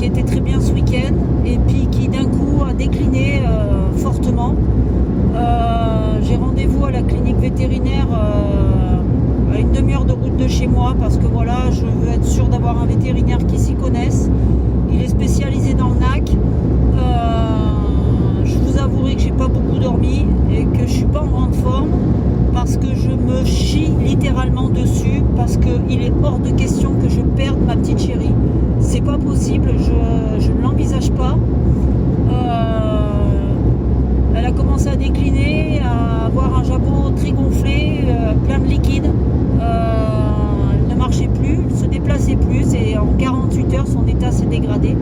qui était très bien ce week-end et puis qui d'un coup a décliné fortement. J'ai rendez-vous à la clinique vétérinaire à une demi-heure de route de chez moi parce que voilà, je veux être sûre d'avoir un vétérinaire qui s'y connaisse. Il est spécialisé dans le NAC. Je vous avouerai que j'ai pas beaucoup dormi et que je suis pas en grande forme parce que je me chie littéralement dessus, parce qu'il est hors de question que je perde ma petite chérie. C'est pas possible, je ne l'envisage pas. Elle a commencé à décliner, à avoir un jabot très gonflé, plein de liquide. Elle ne marchait plus, elle ne se déplaçait plus et en 48 heures son état s'est dégradé.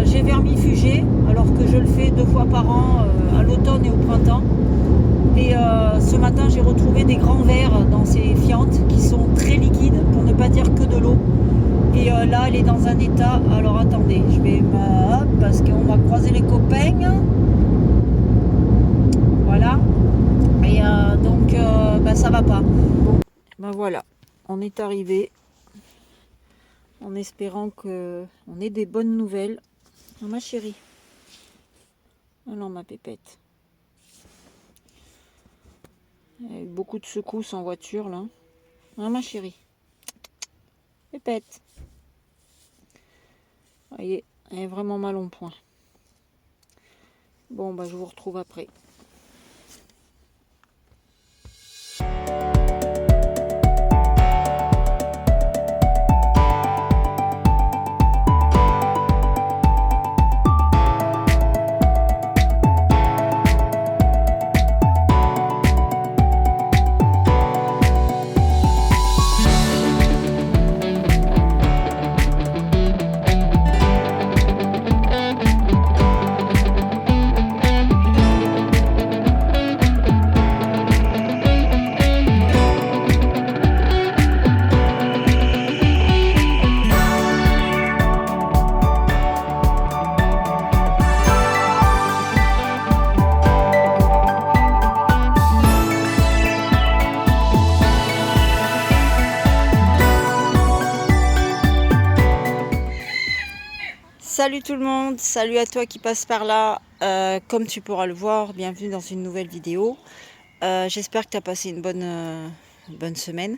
J'ai vermifugé alors que je le fais 2 fois par an à l'automne et au printemps. Et ce matin j'ai retrouvé des grands vers dans ces fientes qui sont très liquides, pour ne pas dire que de l'eau. Et là elle est dans un état, alors attendez, je vais parce qu'on va croiser les copains. Voilà. Et donc ça va pas. Bon, voilà, on est arrivé en espérant qu'on ait des bonnes nouvelles. Oh, ma chérie. Oh non, ma pépette. Il y a eu beaucoup de secousses en voiture là. Oh, ma chérie. Pépette. Voyez, elle est vraiment mal en point. Bon, je vous retrouve après. Salut tout le monde, salut à toi qui passe par là. Comme tu pourras le voir, bienvenue dans une nouvelle vidéo. J'espère que tu as passé une bonne semaine.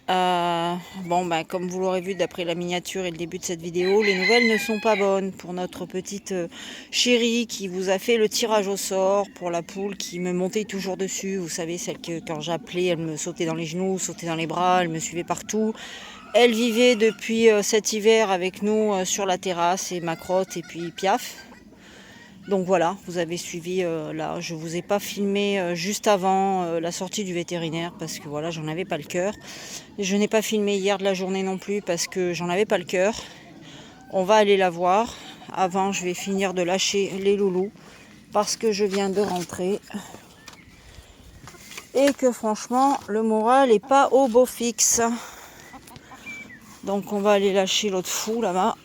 Comme vous l'aurez vu d'après la miniature et le début de cette vidéo, les nouvelles ne sont pas bonnes pour notre petite chérie qui vous a fait le tirage au sort, pour la poule qui me montait toujours dessus. Vous savez, celle que quand j'appelais, elle me sautait dans les genoux, sautait dans les bras, elle me suivait partout. Elle vivait depuis cet hiver avec nous sur la terrasse, et Macrotte et puis Piaf. Donc voilà, vous avez suivi là. Je ne vous ai pas filmé juste avant la sortie du vétérinaire parce que voilà, j'en avais pas le cœur. Je n'ai pas filmé hier de la journée non plus parce que j'en avais pas le cœur. On va aller la voir. Avant, je vais finir de lâcher les loulous parce que je viens de rentrer. Et que franchement, le moral n'est pas au beau fixe. Donc on va aller lâcher l'autre fou là-bas.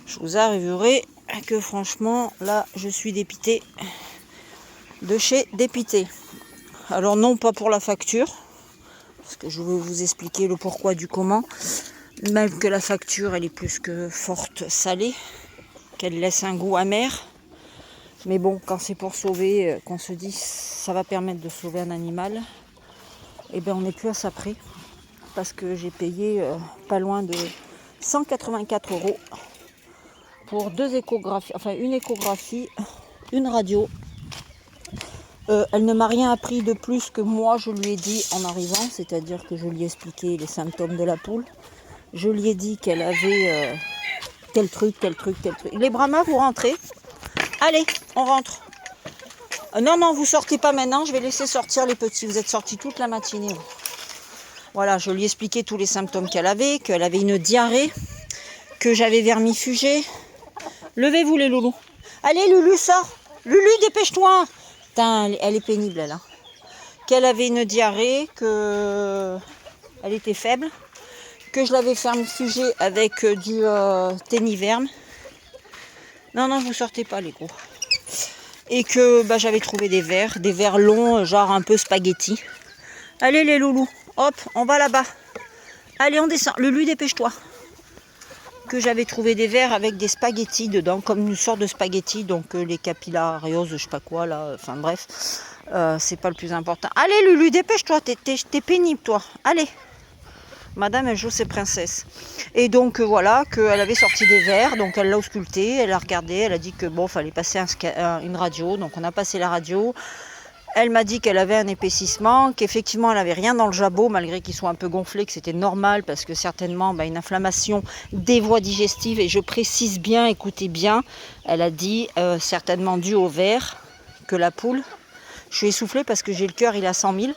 Je vous avouerai que franchement, là, je suis dépitée de chez Dépité. Alors non, pas pour la facture, parce que je vais vous expliquer le pourquoi du comment. Même que la facture, elle est plus que forte salée, qu'elle laisse un goût amer. Mais bon, quand c'est pour sauver, qu'on se dit ça va permettre de sauver un animal, eh bien on n'est plus à ça près. Parce que j'ai payé pas loin de 184 € pour 2 échographies, enfin une échographie, une radio. Elle ne m'a rien appris de plus que moi je lui ai dit en arrivant, c'est-à-dire que je lui ai expliqué les symptômes de la poule. Je lui ai dit qu'elle avait tel truc. Les Brahmas, vous rentrez? Allez, on rentre. Non, vous sortez pas maintenant, je vais laisser sortir les petits. Vous êtes sortis toute la matinée. Voilà, je lui ai expliqué tous les symptômes qu'elle avait une diarrhée, que j'avais vermifugé. Levez-vous les loulous. Allez, Lulu, sors. Lulu, dépêche-toi. Putain, elle est pénible, elle. Qu'elle avait une diarrhée, qu'elle était faible, que je l'avais vermifugé avec du Téniverme. Non, vous sortez pas, les gros. Et que j'avais trouvé des vers longs, genre un peu spaghetti. Allez, les loulous. Hop, on va là-bas. Allez, on descend. Lulu, dépêche-toi. que j'avais trouvé des verres avec des spaghettis dedans, comme une sorte de spaghetti, donc les capillarios, je sais pas quoi là, enfin bref, c'est pas le plus important. Allez Lulu, dépêche-toi, t'es pénible toi, allez. Madame, elle joue ses princesses. Et donc voilà, qu'elle avait sorti des verres, donc elle l'a ausculté, elle a regardé, elle a dit que bon, fallait passer une radio, donc on a passé la radio. Elle m'a dit qu'elle avait un épaississement, qu'effectivement elle n'avait rien dans le jabot, malgré qu'il soit un peu gonflé, que c'était normal, parce que certainement une inflammation des voies digestives, et je précise bien, écoutez bien, elle a dit certainement dû au verre, que la poule, je suis essoufflée parce que j'ai le cœur, il a 100 000,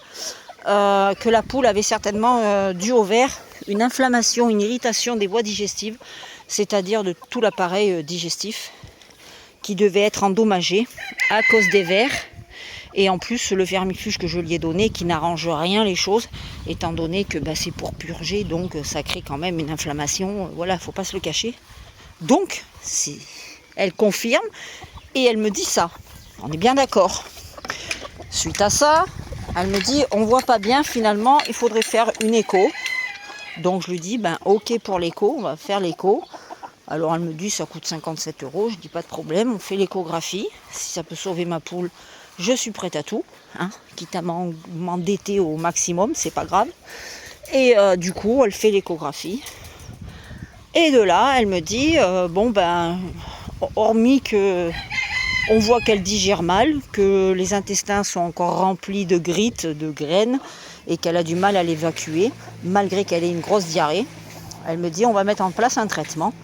que la poule avait certainement dû au verre une inflammation, une irritation des voies digestives, c'est-à-dire de tout l'appareil digestif, qui devait être endommagé à cause des vers. Et en plus, le vermifuge que je lui ai donné, qui n'arrange rien les choses, étant donné que c'est pour purger, donc ça crée quand même une inflammation. Voilà, il ne faut pas se le cacher. Donc, elle confirme et elle me dit ça. On est bien d'accord. Suite à ça, elle me dit, on ne voit pas bien finalement, il faudrait faire une écho. Donc je lui dis, ok pour l'écho, on va faire l'écho. Alors elle me dit, ça coûte 57 €. Je dis, pas de problème, on fait l'échographie. Si ça peut sauver ma poule, je suis prête à tout, quitte à m'endetter au maximum, c'est pas grave. Et du coup, elle fait l'échographie. Et de là, elle me dit, hormis que on voit qu'elle digère mal, que les intestins sont encore remplis de grittes, de graines, et qu'elle a du mal à l'évacuer, malgré qu'elle ait une grosse diarrhée, elle me dit, on va mettre en place un traitement.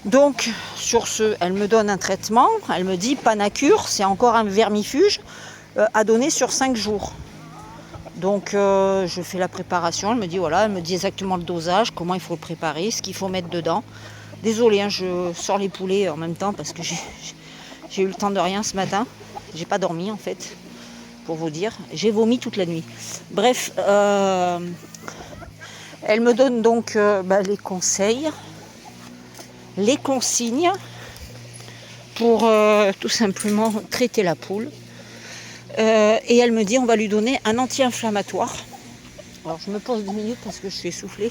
Donc, sur ce, elle me donne un traitement. Elle me dit, Panacure, c'est encore un vermifuge à donner sur 5 jours. Donc, je fais la préparation. Elle me dit, voilà, elle me dit exactement le dosage, comment il faut le préparer, ce qu'il faut mettre dedans. Désolée, je sors les poulets en même temps parce que j'ai eu le temps de rien ce matin. J'ai pas dormi, en fait, pour vous dire. J'ai vomi toute la nuit. Bref, elle me donne donc les conseils, les consignes pour tout simplement traiter la poule. Et elle me dit, on va lui donner un anti-inflammatoire. Alors je me pose 2 minutes parce que je suis essoufflée,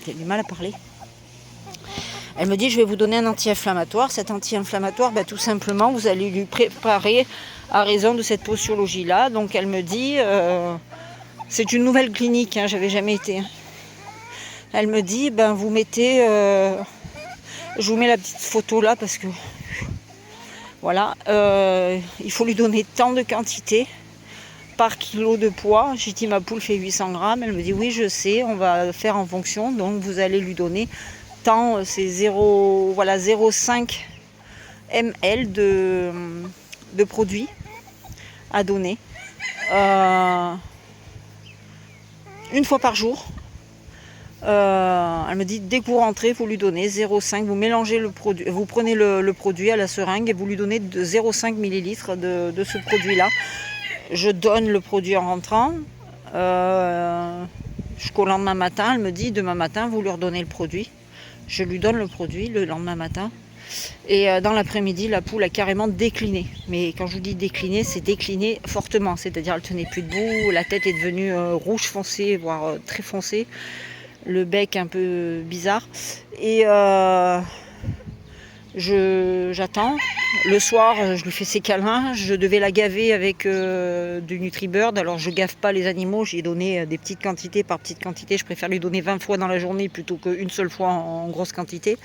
j'ai du mal à parler. Elle me dit, je vais vous donner un anti-inflammatoire. Cet anti-inflammatoire, tout simplement, vous allez lui préparer à raison de cette posturologie-là. Donc elle me dit, c'est une nouvelle clinique, j'avais jamais été. Elle me dit, vous mettez... je vous mets la petite photo là parce que voilà, il faut lui donner tant de quantité par kilo de poids. J'ai dit ma poule fait 800 grammes. Elle me dit oui, je sais, on va faire en fonction. Donc vous allez lui donner tant, c'est 0,5 ml de produits à donner une fois par jour. Elle me dit dès que vous rentrez, vous lui donnez 0,5, vous mélangez le produit, vous prenez le produit à la seringue et vous lui donnez 0,5 ml de ce produit-là. Je donne le produit en rentrant. Jusqu'au lendemain matin, elle me dit demain matin, vous lui redonnez le produit. Je lui donne le produit le lendemain matin. Et dans l'après-midi, la poule a carrément décliné. Mais quand je vous dis décliné, c'est décliné fortement. C'est-à-dire elle tenait plus debout, la tête est devenue rouge foncé, voire très foncée. Le bec un peu bizarre. Et j'attends. Le soir, je lui fais ses câlins. Je devais la gaver avec du Nutribird. Alors je gave pas les animaux. J'ai donné des petites quantités par petites quantités. Je préfère lui donner 20 fois dans la journée plutôt qu'une seule fois en grosse quantité.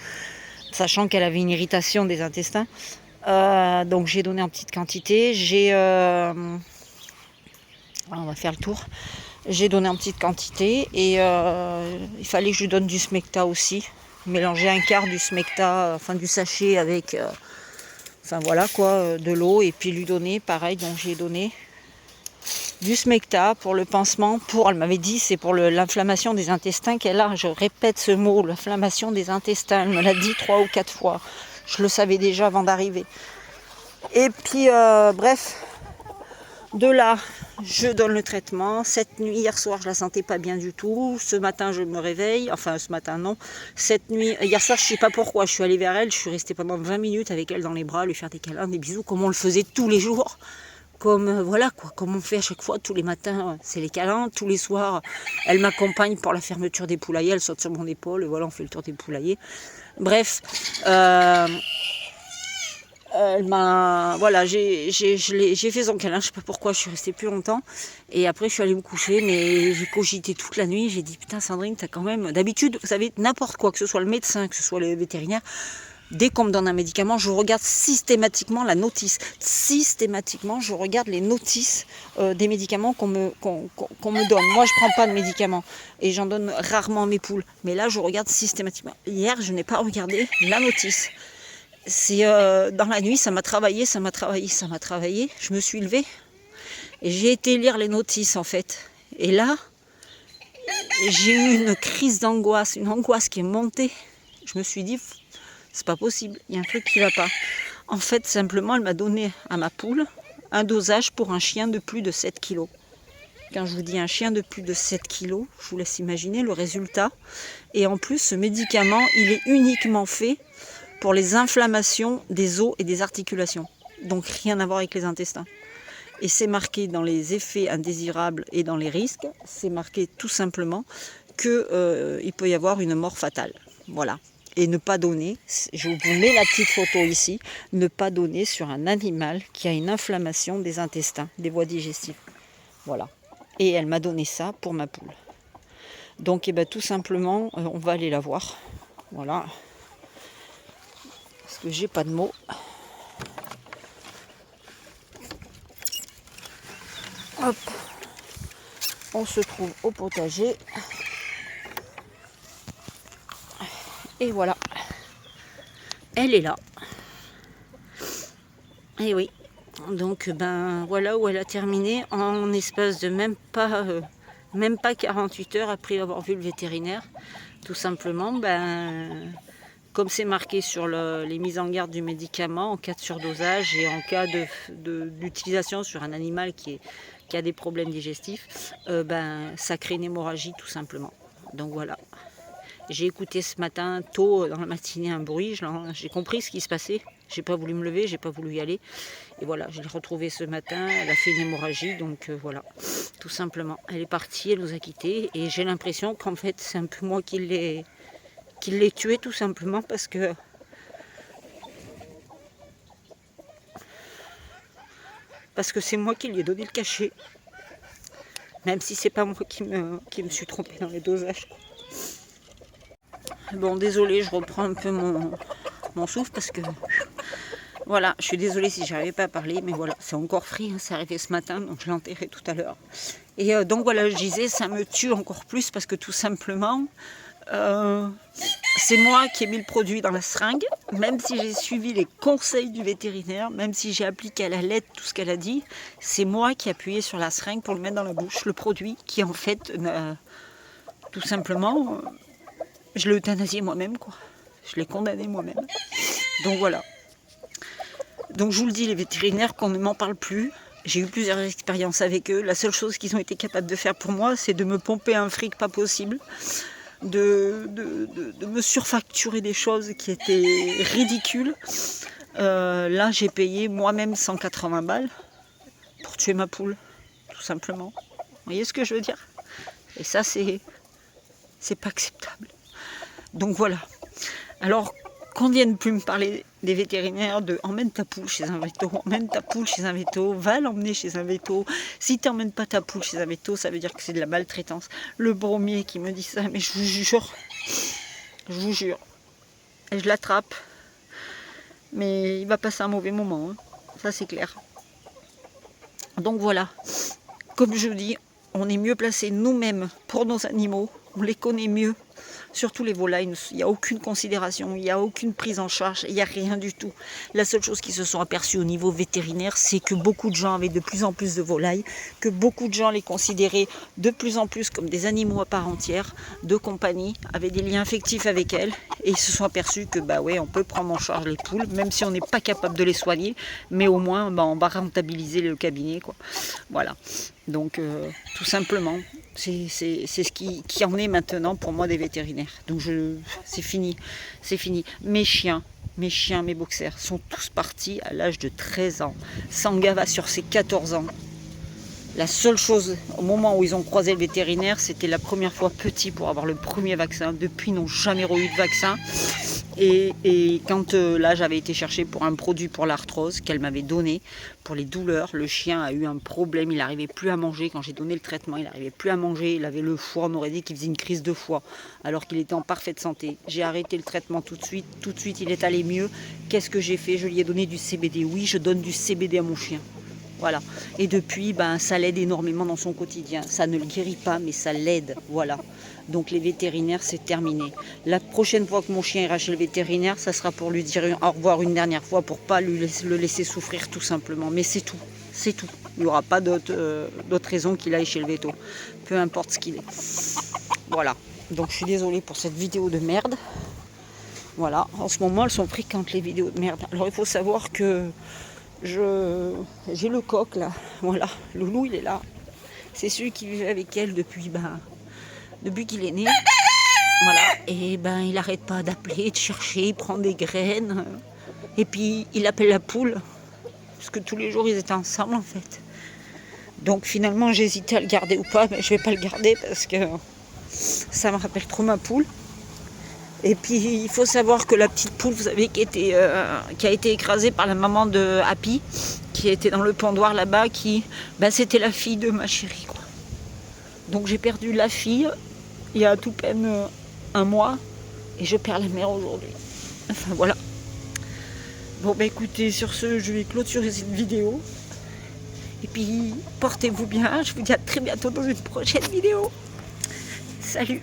Sachant qu'elle avait une irritation des intestins. Donc j'ai donné en petite quantité. On va faire le tour. J'ai donné en petite quantité et il fallait que je lui donne du smecta aussi. Mélanger un quart du smecta, du sachet avec de l'eau et puis lui donner pareil. Donc j'ai donné du smecta pour le pansement. Elle m'avait dit c'est pour l'inflammation des intestins qu'elle a. Je répète ce mot, l'inflammation des intestins. Elle me l'a dit 3 ou 4 fois. Je le savais déjà avant d'arriver. Et puis bref. De là, je donne le traitement. Cette nuit, hier soir, je la sentais pas bien du tout. Ce matin, je me réveille. Enfin, ce matin, non. Cette nuit, hier soir, je sais pas pourquoi. Je suis allée vers elle. Je suis restée pendant 20 minutes avec elle dans les bras, lui faire des câlins, des bisous, comme on le faisait tous les jours. comme voilà quoi, comme on fait à chaque fois, tous les matins, c'est les câlins, tous les soirs, elle m'accompagne pour la fermeture des poulaillers, elle saute sur mon épaule, et voilà, on fait le tour des poulaillers. Bref, elle m'a, voilà, j'ai fait son câlin, je sais pas pourquoi, je suis restée plus longtemps, et après je suis allée me coucher, mais j'ai cogité toute la nuit, j'ai dit putain Sandrine, t'as quand même, d'habitude, vous savez, n'importe quoi, que ce soit le médecin, que ce soit le vétérinaire, dès qu'on me donne un médicament, je regarde systématiquement la notice. Systématiquement, je regarde les notices des médicaments qu'on me donne. Moi, je ne prends pas de médicaments et j'en donne rarement à mes poules. Mais là, je regarde systématiquement. Hier, je n'ai pas regardé la notice. C'est dans la nuit, ça m'a travaillé. Je me suis levée et j'ai été lire les notices, en fait. Et là, j'ai eu une crise d'angoisse, une angoisse qui est montée. Je me suis dit... c'est pas possible, il y a un truc qui va pas. En fait, simplement, elle m'a donné à ma poule un dosage pour un chien de plus de 7 kg. Quand je vous dis un chien de plus de 7 kg, je vous laisse imaginer le résultat. Et en plus, ce médicament, il est uniquement fait pour les inflammations des os et des articulations. Donc rien à voir avec les intestins. Et c'est marqué dans les effets indésirables et dans les risques, c'est marqué tout simplement qu'il peut y avoir une mort fatale. Voilà. Et ne pas donner, je vous mets la petite photo ici, ne pas donner sur un animal qui a une inflammation des intestins, des voies digestives. Voilà. Et elle m'a donné ça pour ma poule. Donc eh ben, tout simplement, on va aller la voir. Voilà. Parce que j'ai pas de mots. Hop. On se trouve au potager. Et voilà, elle est là. Et oui, donc ben voilà où elle a terminé en espace de même pas 48 heures après avoir vu le vétérinaire. Tout simplement, ben, comme c'est marqué sur les mises en garde du médicament, en cas de surdosage et en cas d'utilisation sur un animal qui a des problèmes digestifs, ben, ça crée une hémorragie tout simplement. Donc voilà. J'ai écouté ce matin, tôt dans la matinée, un bruit, j'ai compris ce qui se passait. J'ai pas voulu me lever, j'ai pas voulu y aller. Et voilà, je l'ai retrouvée ce matin, elle a fait une hémorragie, donc voilà, tout simplement. Elle est partie, elle nous a quittés, et j'ai l'impression qu'en fait, c'est un peu moi qui l'ai tuée, tout simplement, parce que c'est moi qui lui ai donné le cachet. Même si c'est pas moi qui me suis trompée dans les dosages. Bon, désolée, je reprends un peu mon souffle parce que voilà, je suis désolée si j'arrivais pas à parler, mais voilà, c'est encore frais, hein, c'est arrivé ce matin, donc je l'ai enterré tout à l'heure. Et donc voilà, je disais, ça me tue encore plus parce que tout simplement, c'est moi qui ai mis le produit dans la seringue, même si j'ai suivi les conseils du vétérinaire, même si j'ai appliqué à la lettre tout ce qu'elle a dit, c'est moi qui ai appuyé sur la seringue pour le mettre dans la bouche, le produit qui en fait, tout simplement... je l'ai euthanasié moi-même, quoi. Je l'ai condamné moi-même. Donc voilà. Donc je vous le dis, les vétérinaires, qu'on ne m'en parle plus. J'ai eu plusieurs expériences avec eux. La seule chose qu'ils ont été capables de faire pour moi, c'est de me pomper un fric pas possible. De me surfacturer des choses qui étaient ridicules. Là, j'ai payé moi-même 180 balles pour tuer ma poule, tout simplement. Vous voyez ce que je veux dire? Et ça, c'est pas acceptable. Donc voilà. Alors, qu'on ne vienne plus me parler des vétérinaires de emmène ta poule chez un véto, emmène ta poule chez un véto, va l'emmener chez un véto. Si tu n'emmènes pas ta poule chez un véto, ça veut dire que c'est de la maltraitance. Le bromier qui me dit ça, mais je vous jure, et je l'attrape, mais il va passer un mauvais moment, hein. Ça c'est clair. Donc voilà, comme je dis, on est mieux placé nous-mêmes pour nos animaux, on les connaît mieux. Surtout les volailles, il n'y a aucune considération, il n'y a aucune prise en charge, il n'y a rien du tout. La seule chose qui se sont aperçues au niveau vétérinaire, c'est que beaucoup de gens avaient de plus en plus de volailles, que beaucoup de gens les considéraient de plus en plus comme des animaux à part entière, de compagnie, avaient des liens affectifs avec elles, et ils se sont aperçus que bah ouais, on peut prendre en charge les poules, même si on n'est pas capable de les soigner, mais au moins bah, on va rentabiliser le cabinet, quoi. Voilà. Donc tout simplement, c'est ce qui en est maintenant pour moi des vétérinaires. Donc c'est fini, c'est fini. Mes chiens, mes chiens, mes boxers, sont tous partis à l'âge de 13 ans. Sanga va sur ses 14 ans. La seule chose, au moment où ils ont croisé le vétérinaire, c'était la première fois petit pour avoir le premier vaccin. Depuis, ils n'ont jamais eu de vaccin. Et quand là, j'avais été chercher pour un produit pour l'arthrose qu'elle m'avait donné, pour les douleurs, le chien a eu un problème. Il n'arrivait plus à manger. Quand j'ai donné le traitement, il n'arrivait plus à manger. Il avait le foie. On aurait dit qu'il faisait une crise de foie, alors qu'il était en parfaite santé. J'ai arrêté le traitement tout de suite. Tout de suite, il est allé mieux. Qu'est-ce que j'ai fait? Je lui ai donné du CBD. Oui, je donne du CBD à mon chien. Voilà. Et depuis, ça l'aide énormément dans son quotidien. Ça ne le guérit pas, mais ça l'aide. Voilà. Donc les vétérinaires, c'est terminé. La prochaine fois que mon chien ira chez le vétérinaire, ça sera pour lui dire au revoir une dernière fois, pour pas le laisser souffrir tout simplement. Mais c'est tout. C'est tout. Il n'y aura pas d'autre raison qu'il aille chez le véto. Peu importe ce qu'il est. Voilà. Donc je suis désolée pour cette vidéo de merde. Voilà. En ce moment, elles sont fréquentes, les vidéos de merde. Alors il faut savoir que j'ai le coq là, voilà, Loulou il est là, c'est celui qui vivait avec elle depuis qu'il est né, voilà, et il arrête pas d'appeler, de chercher, il prend des graines, et puis il appelle la poule, parce que tous les jours ils étaient ensemble en fait. Donc finalement j'ai hésité à le garder ou pas, mais je vais pas le garder parce que ça me rappelle trop ma poule. Et puis il faut savoir que la petite poule, vous savez, qui a été écrasée par la maman de Happy, qui était dans le pendoir là-bas, c'était la fille de ma chérie, quoi. Donc j'ai perdu la fille il y a tout peine un mois, et je perds la mère aujourd'hui. Enfin voilà. Bon écoutez, sur ce, je vais clôturer cette vidéo. Et puis portez-vous bien, je vous dis à très bientôt dans une prochaine vidéo. Salut!